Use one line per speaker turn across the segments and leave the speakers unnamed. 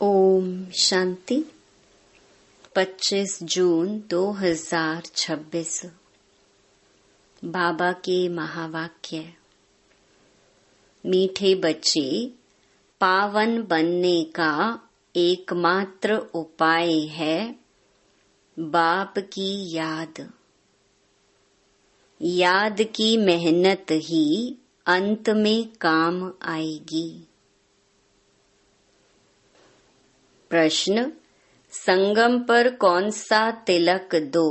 ओम शांति। 25 जून 2026। बाबा के महावाक्य। मीठे बच्चे, पावन बनने का एकमात्र उपाय है बाप की याद। याद की मेहनत ही अंत में काम आएगी। प्रश्न, संगम पर कौन सा तिलक दो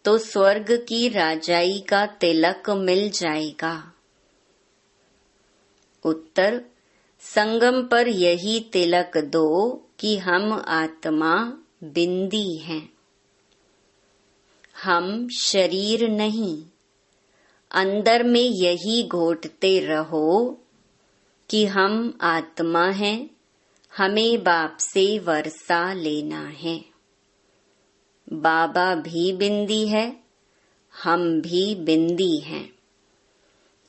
तो स्वर्ग की राजाई का तिलक मिल जाएगा? उत्तर, संगम पर यही तिलक दो कि हम आत्मा बिंदी हैं। हम शरीर नहीं। अंदर में यही घोटते रहो कि हम आत्मा हैं, हमें बाप से वर्षा लेना है। बाबा भी बिंदी है, हम भी बिंदी हैं।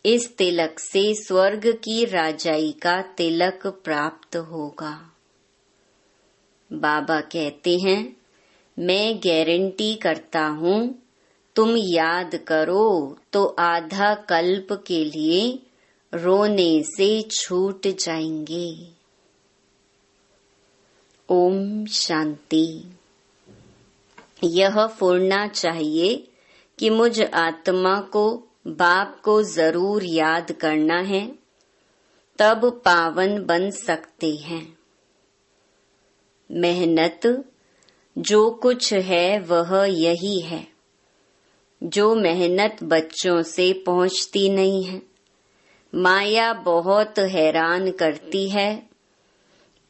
इस तिलक से स्वर्ग की राजाई का तिलक प्राप्त होगा। बाबा कहते हैं, मैं गारंटी करता हूँ, तुम याद करो तो आधा कल्प के लिए रोने से छूट जाएंगे। ओम शांति। यह फुरना चाहिए कि मुझ आत्मा को बाप को जरूर याद करना है, तब पावन बन सकते हैं। मेहनत जो कुछ है वह यही है। जो मेहनत बच्चों से पहुंचती नहीं है। माया बहुत हैरान करती है।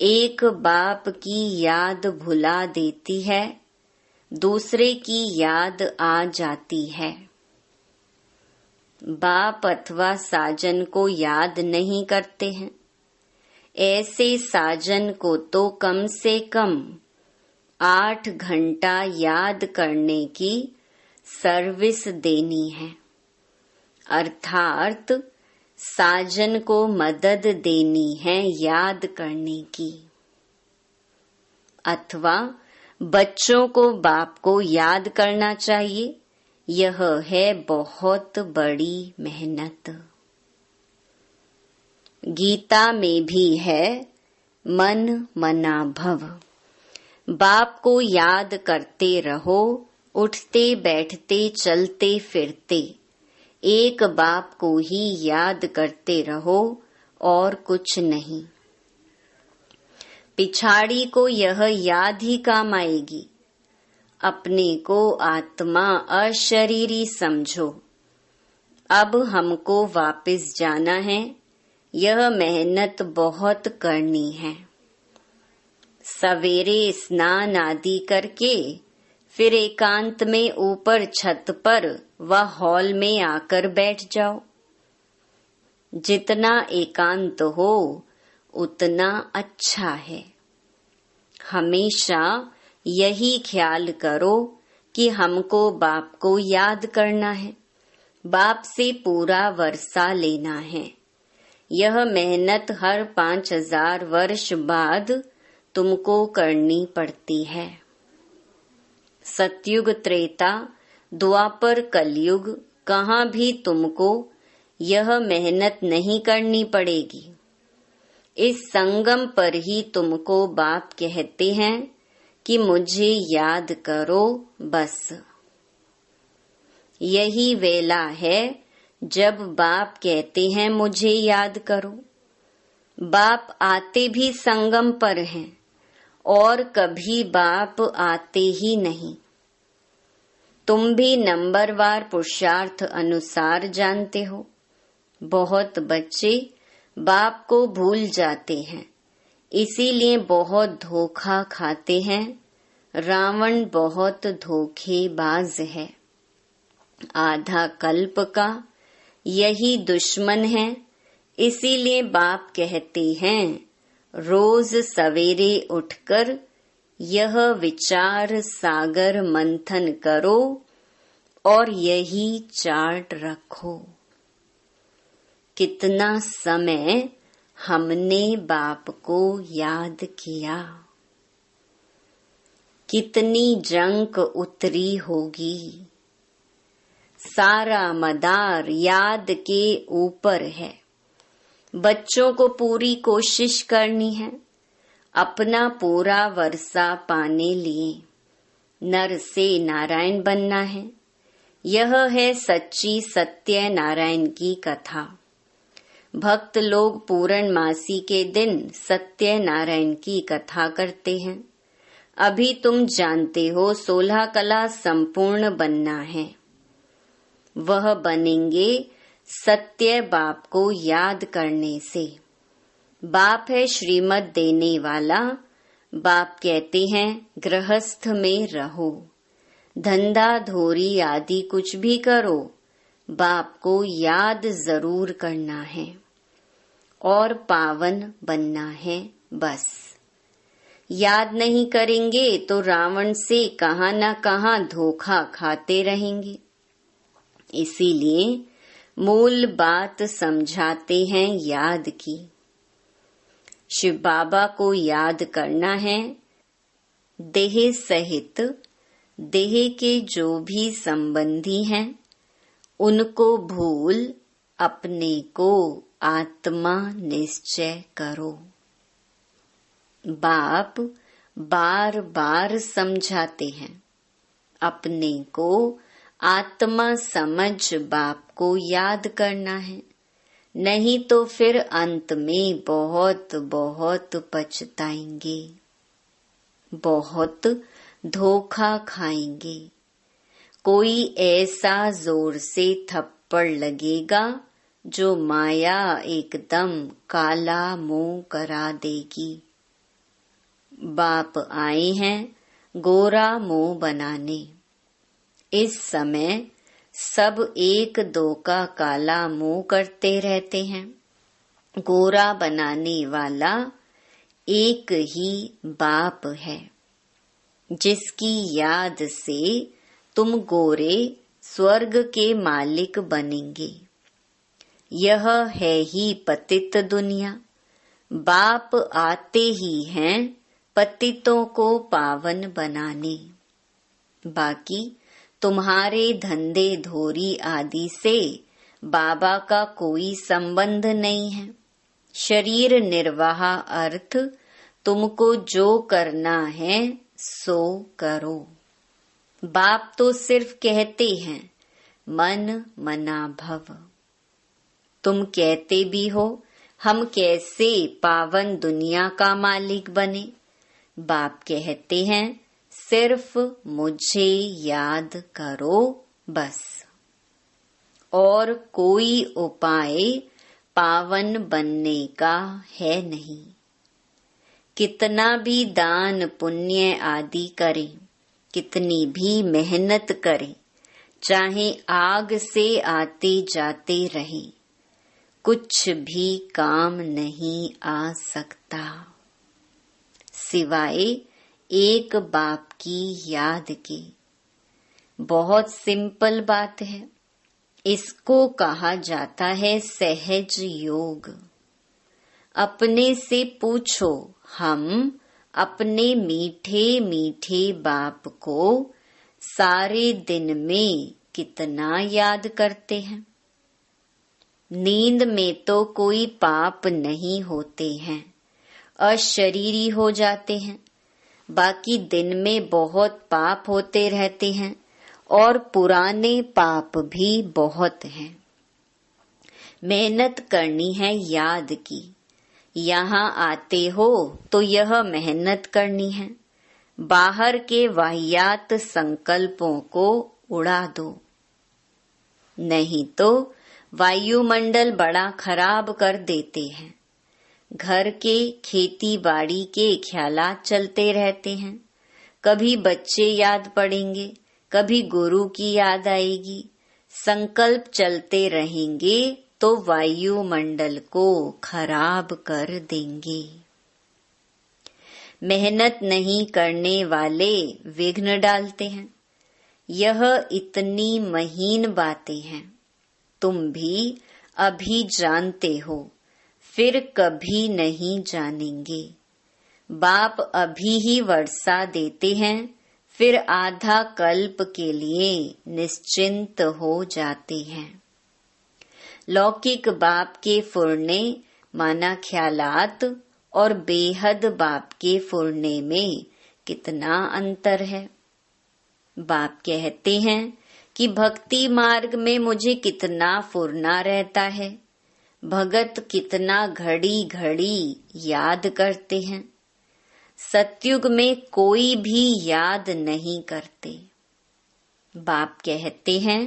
एक बाप की याद भुला देती है, दूसरे की याद आ जाती है। बाप अथवा साजन को याद नहीं करते हैं। ऐसे साजन को तो कम से कम 8 घंटा याद करने की सर्विस देनी है, अर्थात साजन को मदद देनी है याद करने की। अथवा बच्चों को बाप को याद करना चाहिए। यह है बहुत बड़ी मेहनत। गीता में भी है, मन मना भव। बाप को याद करते रहो, उठते बैठते चलते फिरते। एक बाप को ही याद करते रहो और कुछ नहीं। पिछाड़ी को यह याद ही काम आएगी। अपने को आत्मा अशरीरी समझो। अब हमको वापस जाना है। यह मेहनत बहुत करनी है। सवेरे स्नान आदि करके फिर एकांत में ऊपर छत पर व हॉल में आकर बैठ जाओ। जितना एकांत हो उतना अच्छा है। हमेशा यही ख्याल करो कि हमको बाप को याद करना है, बाप से पूरा वर्षा लेना है। यह मेहनत हर 5000 वर्ष बाद तुमको करनी पड़ती है। सतयुग, त्रेता, द्वापर, कलयुग कहाँ भी तुमको यह मेहनत नहीं करनी पड़ेगी। इस संगम पर ही तुमको बाप कहते हैं कि मुझे याद करो बस। यही वेला है जब बाप कहते हैं मुझे याद करो। बाप आते भी संगम पर हैं और कभी बाप आते ही नहीं। तुम भी नंबरवार पुरुषार्थ अनुसार जानते हो। बहुत बच्चे बाप को भूल जाते हैं, इसीलिए बहुत धोखा खाते हैं। रावण बहुत धोखेबाज है। आधा कल्प का यही दुश्मन है। इसीलिए बाप कहते हैं, रोज सवेरे उठकर यह विचार सागर मंथन करो और यही चार्ट रखो। कितना समय हमने बाप को याद किया। कितनी जंक उतरी होगी। सारा मदार याद के ऊपर है। बच्चों को पूरी कोशिश करनी है, अपना पूरा वर्षा पाने लिए नर से नारायण बनना है। यह है सच्ची सत्य नारायण की कथा। भक्त लोग पूर्णमासी के दिन सत्य नारायण की कथा करते हैं। अभी तुम जानते हो 16 कला संपूर्ण बनना है। वह बनेंगे सत्य बाप को याद करने से। बाप है श्रीमत देने वाला। बाप कहते हैं गृहस्थ में रहो, धंधा धोरी आदि कुछ भी करो, बाप को याद जरूर करना है और पावन बनना है। बस याद नहीं करेंगे तो रावण से कहां न कहां धोखा खाते रहेंगे। इसीलिए मूल बात समझाते हैं याद की। शिव बाबा को याद करना है। देह सहित देह के जो भी संबंधी हैं उनको भूल अपने को आत्मा निश्चय करो। बाप बार बार समझाते हैं, अपने को आत्मा समझ बाप को याद करना है, नहीं तो फिर अंत में बहुत बहुत पछताएंगे, बहुत धोखा खाएंगे। कोई ऐसा जोर से थप्पड़ लगेगा जो माया एकदम काला मुंह करा देगी। बाप आए हैं गोरा मुंह बनाने। इस समय सब एक दो का काला मुंह करते रहते हैं। गोरा बनाने वाला एक ही बाप है, जिसकी याद से तुम गोरे स्वर्ग के मालिक बनेंगे। यह है ही पतित दुनिया। बाप आते ही हैं पतितों को पावन बनाने। बाकी तुम्हारे धंधे धोरी आदि से बाबा का कोई संबंध नहीं है। शरीर निर्वाह अर्थ तुमको जो करना है सो करो। बाप तो सिर्फ कहते हैं मन मना भव। तुम कहते भी हो हम कैसे पावन दुनिया का मालिक बने। बाप कहते हैं सिर्फ मुझे याद करो बस, और कोई उपाय पावन बनने का है नहीं। कितना भी दान पुण्य आदि करें, कितनी भी मेहनत करें, चाहे आग से आते जाते रहें, कुछ भी काम नहीं आ सकता सिवाय एक बाप की याद के। बहुत सिंपल बात है। इसको कहा जाता है सहज योग। अपने से पूछो, हम अपने मीठे मीठे बाप को सारे दिन में कितना याद करते हैं। नींद में तो कोई पाप नहीं होते हैं, अशरीरी हो जाते हैं। बाकी दिन में बहुत पाप होते रहते हैं और पुराने पाप भी बहुत हैं। मेहनत करनी है याद की। यहाँ आते हो तो यह मेहनत करनी है। बाहर के वाहियात संकल्पों को उड़ा दो, नहीं तो वायुमंडल बड़ा खराब कर देते हैं। घर के खेती बाड़ी के ख्यालात चलते रहते हैं। कभी बच्चे याद पड़ेंगे, कभी गुरु की याद आएगी। संकल्प चलते रहेंगे तो वायुमंडल को खराब कर देंगे। मेहनत नहीं करने वाले विघ्न डालते हैं। यह इतनी महीन बातें हैं, तुम भी अभी जानते हो, फिर कभी नहीं जानेंगे। बाप अभी ही वर्षा देते हैं, फिर आधा कल्प के लिए निश्चिंत हो जाते हैं। लौकिक बाप के फुरने माना ख्यालात और बेहद बाप के फुरने में कितना अंतर है। बाप कहते हैं कि भक्ति मार्ग में मुझे कितना फुरना रहता है। भगत कितना घड़ी घड़ी याद करते हैं। सतयुग में कोई भी याद नहीं करते। बाप कहते हैं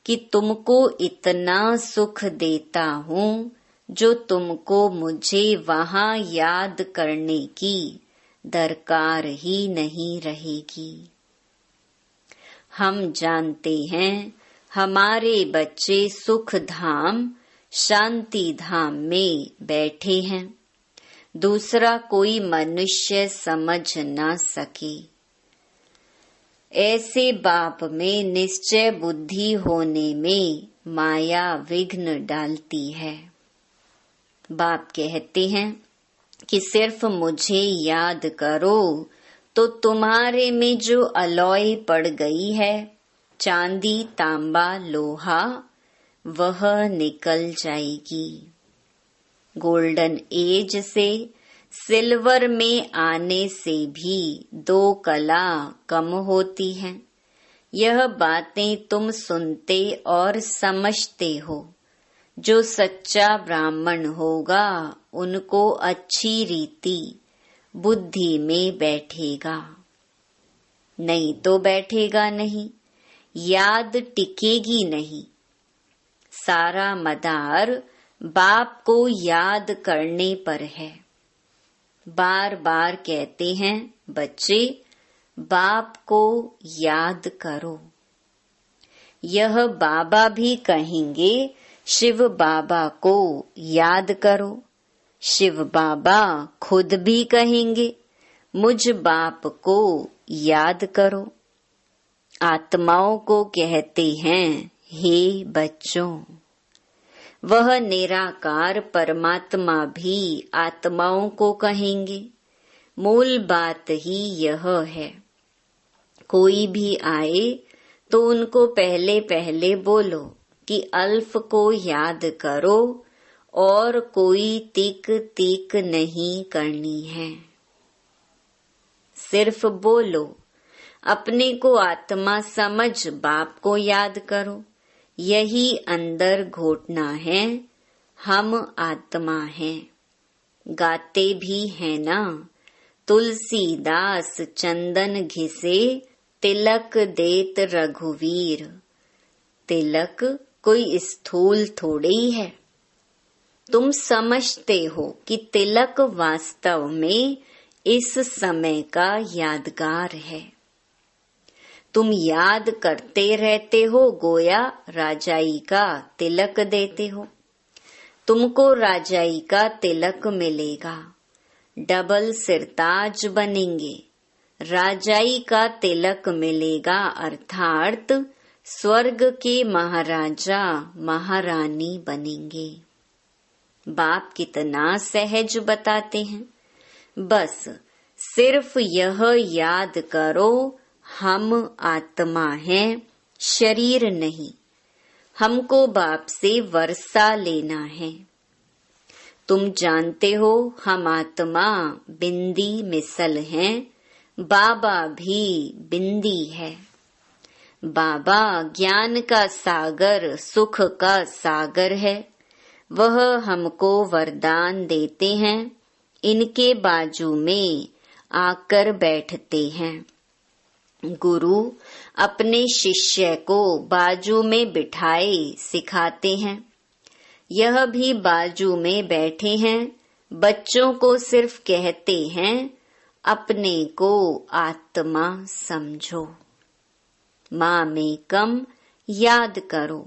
कि तुमको इतना सुख देता हूँ जो तुमको मुझे वहाँ याद करने की दरकार ही नहीं रहेगी। हम जानते हैं हमारे बच्चे सुख धाम शांति धाम में बैठे हैं, दूसरा कोई मनुष्य समझ ना सके। ऐसे बाप में निश्चय बुद्धि होने में माया विघ्न डालती है। बाप कहते हैं कि सिर्फ मुझे याद करो तो तुम्हारे में जो अलॉय पड़ गई है, चांदी तांबा लोहा, वह निकल जाएगी। गोल्डन एज से सिल्वर में आने से भी 2 कला कम होती हैं। यह बातें तुम सुनते और समझते हो। जो सच्चा ब्राह्मण होगा उनको अच्छी रीति बुद्धि में बैठेगा, नहीं तो बैठेगा नहीं, याद टिकेगी नहीं। सारा मदार बाप को याद करने पर है। बार बार कहते हैं बच्चे बाप को याद करो। यह बाबा भी कहेंगे शिव बाबा को याद करो। शिव बाबा खुद भी कहेंगे मुझ बाप को याद करो। आत्माओं को कहते हैं हे बच्चों। वह निराकार परमात्मा भी आत्माओं को कहेंगे। मूल बात ही यह है। कोई भी आए तो उनको पहले पहले बोलो कि अल्फ को याद करो और कोई तिक तिक नहीं करनी है। सिर्फ बोलो, अपने को आत्मा समझ बाप को याद करो। यही अंदर घोटना है, हम आत्मा हैं। गाते भी है ना, तुलसीदास चंदन घिसे तिलक देत रघुवीर। तिलक कोई स्थूल थोड़ी है। तुम समझते हो कि तिलक वास्तव में इस समय का यादगार है। तुम याद करते रहते हो, गोया राजाई का तिलक देते हो। तुमको राजाई का तिलक मिलेगा, डबल सिरताज बनेंगे। राजाई का तिलक मिलेगा अर्थात स्वर्ग के महाराजा महारानी बनेंगे। बाप कितना सहज बताते हैं। बस सिर्फ यह याद करो हम आत्मा हैं, शरीर नहीं। हमको बाप से वर्षा लेना है। तुम जानते हो हम आत्मा बिंदी मिसल हैं, बाबा भी बिंदी है। बाबा ज्ञान का सागर, सुख का सागर है। वह हमको वरदान देते हैं, इनके बाजू में आकर बैठते हैं। गुरु अपने शिष्य को बाजू में बिठाए सिखाते हैं। यह भी बाजू में बैठे हैं। बच्चों को सिर्फ कहते हैं अपने को आत्मा समझो। मामेकम याद करो।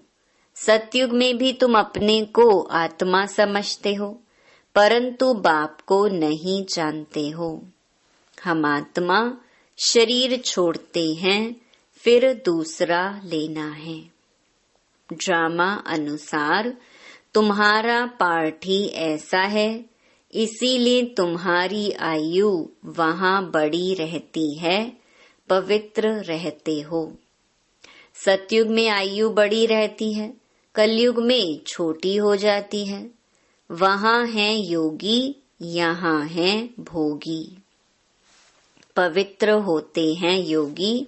सतयुग में भी तुम अपने को आत्मा समझते हो, परंतु बाप को नहीं जानते हो। हम आत्मा शरीर छोड़ते हैं, फिर दूसरा लेना है। ड्रामा अनुसार तुम्हारा पार्ट ही ऐसा है, इसीलिए तुम्हारी आयु वहाँ बड़ी रहती है, पवित्र रहते हो। सतयुग में आयु बड़ी रहती है, कलयुग में छोटी हो जाती है। वहाँ हैं योगी, यहाँ हैं भोगी। पवित्र होते हैं योगी,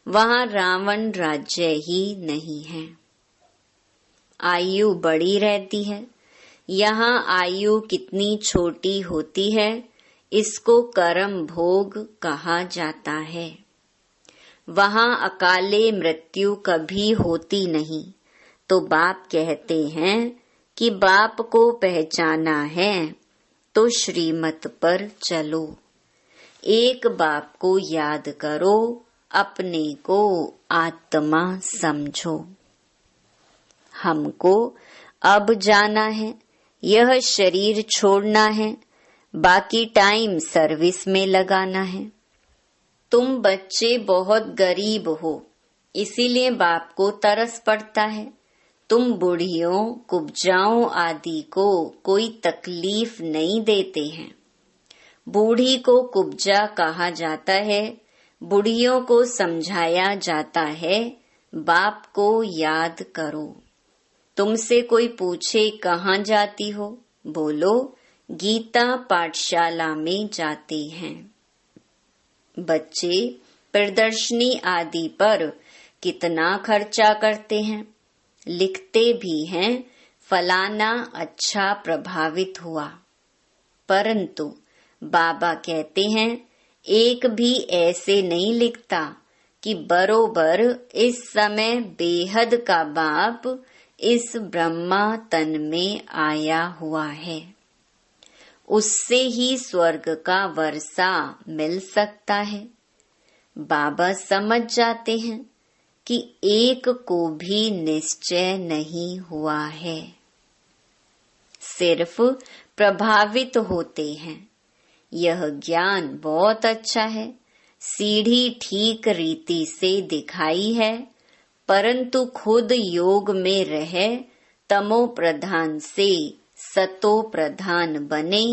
वहाँ रावण राज्य ही नहीं है। आयु बड़ी रहती है, यहाँ आयु कितनी छोटी होती है, इसको कर्म भोग कहा जाता है। वहाँ अकाले मृत्यु कभी होती नहीं, तो बाप कहते हैं कि बाप को पहचाना है तो श्रीमत पर चलो। एक बाप को याद करो, अपने को आत्मा समझो। हमको अब जाना है, यह शरीर छोड़ना है, बाकी टाइम सर्विस में लगाना है। तुम बच्चे बहुत गरीब हो, इसीलिए बाप को तरस पड़ता है। तुम बूढ़ियों, कुब्जाओं आदि को कोई तकलीफ नहीं देते हैं। बूढ़ी को कुब्जा कहा जाता है, बूढ़ियों को समझाया जाता है, बाप को याद करो। तुमसे कोई पूछे कहाँ जाती हो, बोलो गीता पाठशाला में जाते हैं। बच्चे प्रदर्शनी आदि पर कितना खर्चा करते हैं, लिखते भी हैं फलाना अच्छा प्रभावित हुआ, परंतु बाबा कहते हैं एक भी ऐसे नहीं लिखता कि बरोबर इस समय बेहद का बाप इस ब्रह्मा तन में आया हुआ है, उससे ही स्वर्ग का वर्षा मिल सकता है। बाबा समझ जाते हैं कि एक को भी निश्चय नहीं हुआ है, सिर्फ प्रभावित होते हैं। यह ज्ञान बहुत अच्छा है, सीढ़ी ठीक रीति से दिखाई है, परंतु खुद योग में रहे तमो प्रधान से सतो प्रधान बने,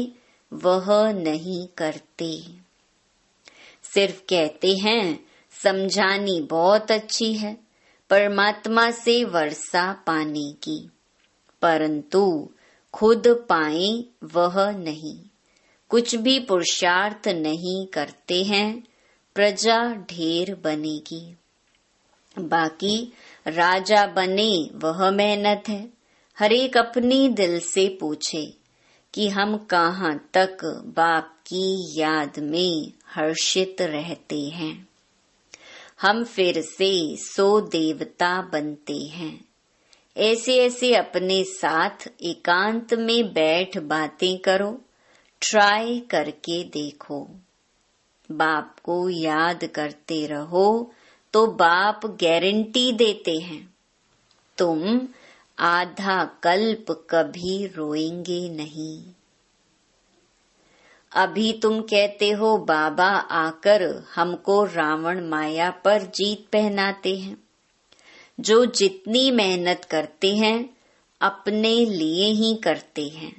वह नहीं करते। सिर्फ कहते हैं समझानी बहुत अच्छी है परमात्मा से वर्षा पाने की, परंतु खुद पाए वह नहीं। कुछ भी पुरुषार्थ नहीं करते हैं, प्रजा ढेर बनेगी। बाकी राजा बने वह मेहनत है। हर एक अपनी दिल से पूछे कि हम कहाँ तक बाप की याद में हर्षित रहते हैं। हम फिर से सो देवता बनते हैं। ऐसे ऐसे अपने साथ एकांत में बैठ बातें करो, ट्राई करके देखो। बाप को याद करते रहो तो बाप गारंटी देते हैं, तुम आधा कल्प कभी रोएंगे नहीं। अभी तुम कहते हो बाबा आकर हमको रावण माया पर जीत पहनाते हैं। जो जितनी मेहनत करते हैं अपने लिए ही करते हैं।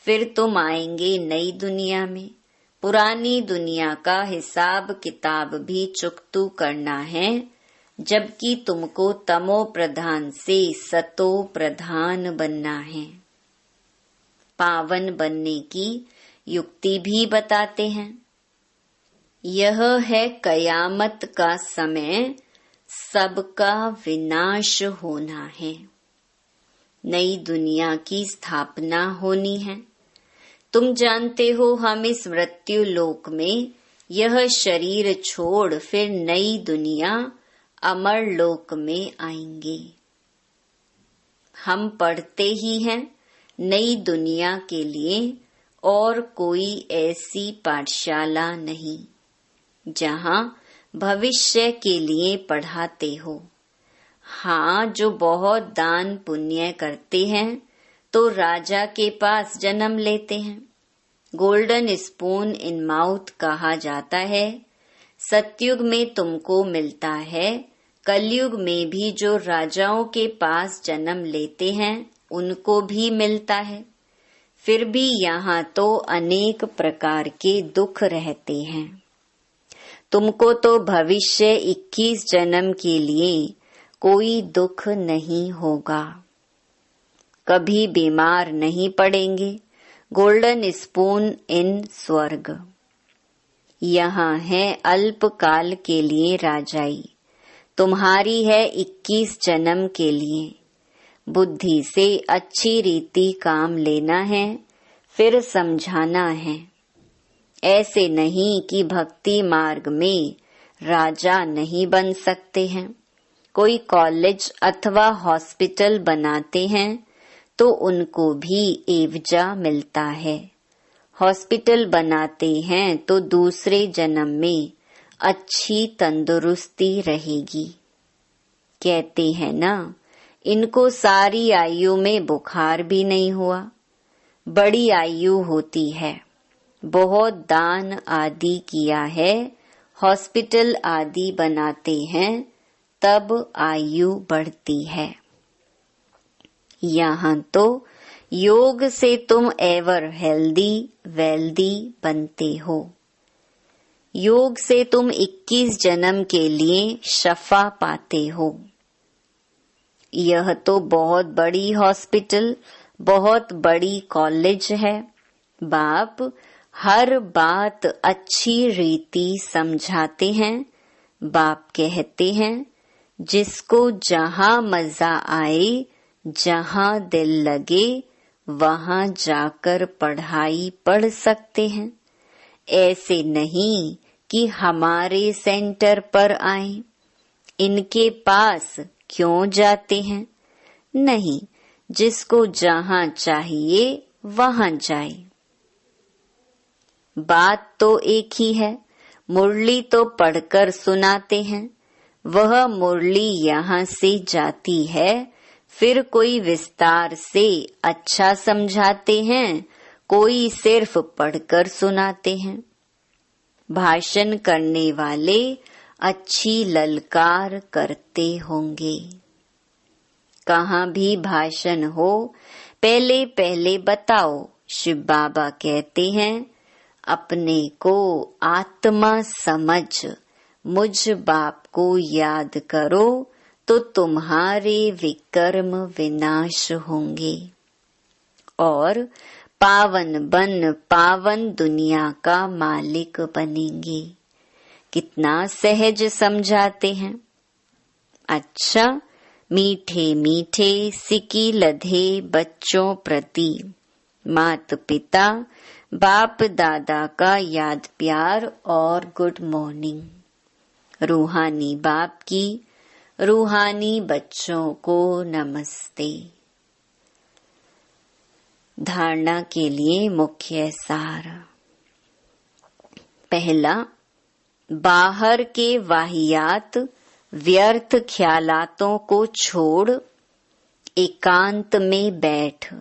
फिर तुम आएंगे नई दुनिया में, पुरानी दुनिया का हिसाब किताब भी चुकतू करना है, जबकि तुमको तमो प्रधान से सतो प्रधान बनना है। पावन बनने की युक्ति भी बताते हैं। यह है कयामत का समय, सबका विनाश होना है। नई दुनिया की स्थापना होनी है। तुम जानते हो हम इस मृत्यु लोक में यह शरीर छोड़ फिर नई दुनिया अमर लोक में आएंगे। हम पढ़ते ही हैं नई दुनिया के लिए, और कोई ऐसी पाठशाला नहीं जहाँ भविष्य के लिए पढ़ाते हो। हाँ, जो बहुत दान पुण्य करते हैं तो राजा के पास जन्म लेते हैं। गोल्डन स्पून इन माउथ कहा जाता है। सतयुग में तुमको मिलता है, कलयुग में भी जो राजाओं के पास जन्म लेते हैं उनको भी मिलता है। फिर भी यहाँ तो अनेक प्रकार के दुख रहते हैं। तुमको तो भविष्य 21 जन्म के लिए कोई दुख नहीं होगा, कभी बीमार नहीं पड़ेंगे। गोल्डन स्पून इन स्वर्ग। यहाँ है अल्प काल के लिए राजाई, तुम्हारी है 21 जन्म के लिए। बुद्धि से अच्छी रीति काम लेना है, फिर समझाना है। ऐसे नहीं कि भक्ति मार्ग में राजा नहीं बन सकते हैं। कोई कॉलेज अथवा हॉस्पिटल बनाते हैं तो उनको भी एवजा मिलता है। हॉस्पिटल बनाते हैं तो दूसरे जन्म में अच्छी तंदुरुस्ती रहेगी। कहते हैं ना, इनको सारी आयु में बुखार भी नहीं हुआ। बड़ी आयु होती है, बहुत दान आदि किया है, हॉस्पिटल आदि बनाते हैं, तब आयु बढ़ती है। यहाँ तो योग से तुम एवर हेल्दी वेल्दी बनते हो। योग से तुम 21 जन्म के लिए शफा पाते हो। यह तो बहुत बड़ी हॉस्पिटल, बहुत बड़ी कॉलेज है। बाप हर बात अच्छी रीति समझाते हैं। बाप कहते हैं, जिसको जहाँ मजा आए, जहाँ दिल लगे, वहाँ जाकर पढ़ाई पढ़ सकते हैं। ऐसे नहीं कि हमारे सेंटर पर आए, इनके पास क्यों जाते हैं? नहीं, जिसको जहाँ चाहिए वहाँ जाए। बात तो एक ही है। मुरली तो पढ़कर सुनाते हैं, वह मुरली यहाँ से जाती है, फिर कोई विस्तार से अच्छा समझाते हैं, कोई सिर्फ पढ़कर सुनाते हैं। भाषण करने वाले अच्छी ललकार करते होंगे। कहाँ भी भाषण हो, पहले पहले बताओ। शिव बाबा कहते हैं, अपने को आत्मा समझ मुझ बाप को याद करो तो तुम्हारे विकर्म विनाश होंगे और पावन बन पावन दुनिया का मालिक बनेंगे। कितना सहज समझाते हैं। अच्छा, मीठे मीठे सिकी लधे बच्चों प्रति मात पिता बाप दादा का याद प्यार और गुड मॉर्निंग। रूहानी बाप की रूहानी बच्चों को नमस्ते। धारणा के लिए मुख्य सार। पहला, बाहर के वाहियात व्यर्थ ख्यालातों को छोड़ एकांत में बैठ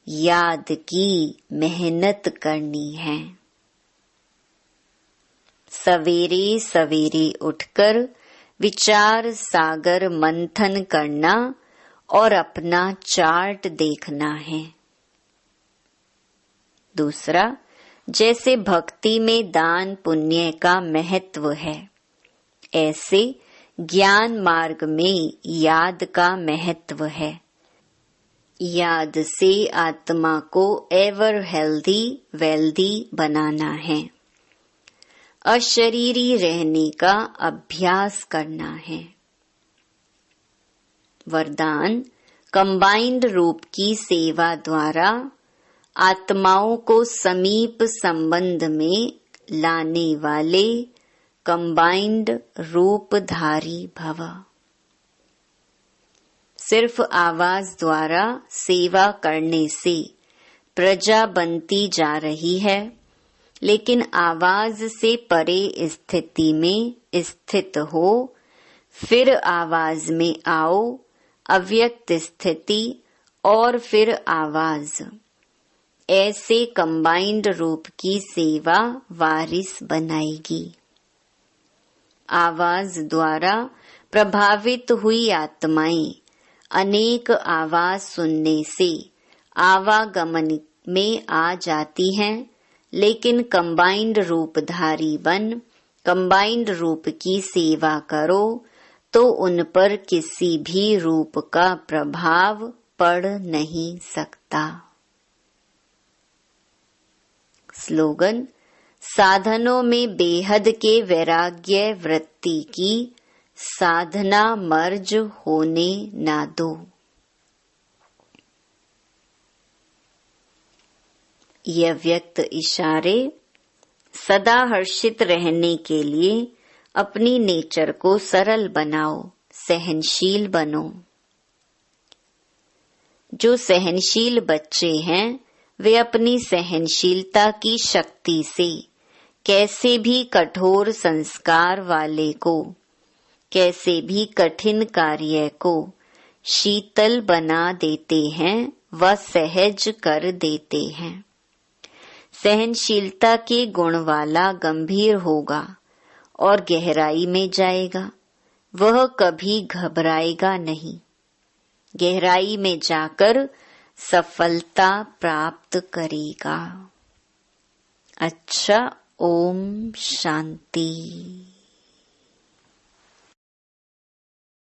याद की मेहनत करनी है। सवेरे सवेरे उठकर विचार सागर मंथन करना और अपना चार्ट देखना है। दूसरा, जैसे भक्ति में दान पुण्य का महत्व है, ऐसे ज्ञान मार्ग में याद का महत्व है। याद से आत्मा को एवर हेल्दी वेल्दी बनाना है। अशरीरी रहने का अभ्यास करना है। वरदान, कंबाइंड रूप की सेवा द्वारा आत्माओं को समीप संबंध में लाने वाले कंबाइंड रूपधारी भव। सिर्फ आवाज द्वारा सेवा करने से प्रजा बनती जा रही है, लेकिन आवाज से परे स्थिति में स्थित हो, फिर आवाज में आओ, अव्यक्त स्थिति और फिर आवाज। ऐसे कंबाइंड रूप की सेवा वारिस बनाएगी। आवाज द्वारा प्रभावित हुई आत्माएं अनेक आवाज सुनने से आवागमन में आ जाती हैं, लेकिन कंबाइंड रूपधारी बन कंबाइंड रूप की सेवा करो तो उन पर किसी भी रूप का प्रभाव पड़ नहीं सकता। स्लोगन: साधनों में बेहद के वैराग्य वृत्ति की साधना मर्ज होने ना दो। यह व्यक्त इशारे सदा हर्षित रहने के लिए अपनी नेचर को सरल बनाओ, सहनशील बनो। जो सहनशील बच्चे हैं वे अपनी सहनशीलता की शक्ति से कैसे भी कठोर संस्कार वाले को, कैसे भी कठिन कार्य को शीतल बना देते हैं व सहज कर देते हैं। सहनशीलता के गुण वाला गंभीर होगा और गहराई में जाएगा, वह कभी घबराएगा नहीं। गहराई में जाकर सफलता प्राप्त करेगा। अच्छा, ओम शांति।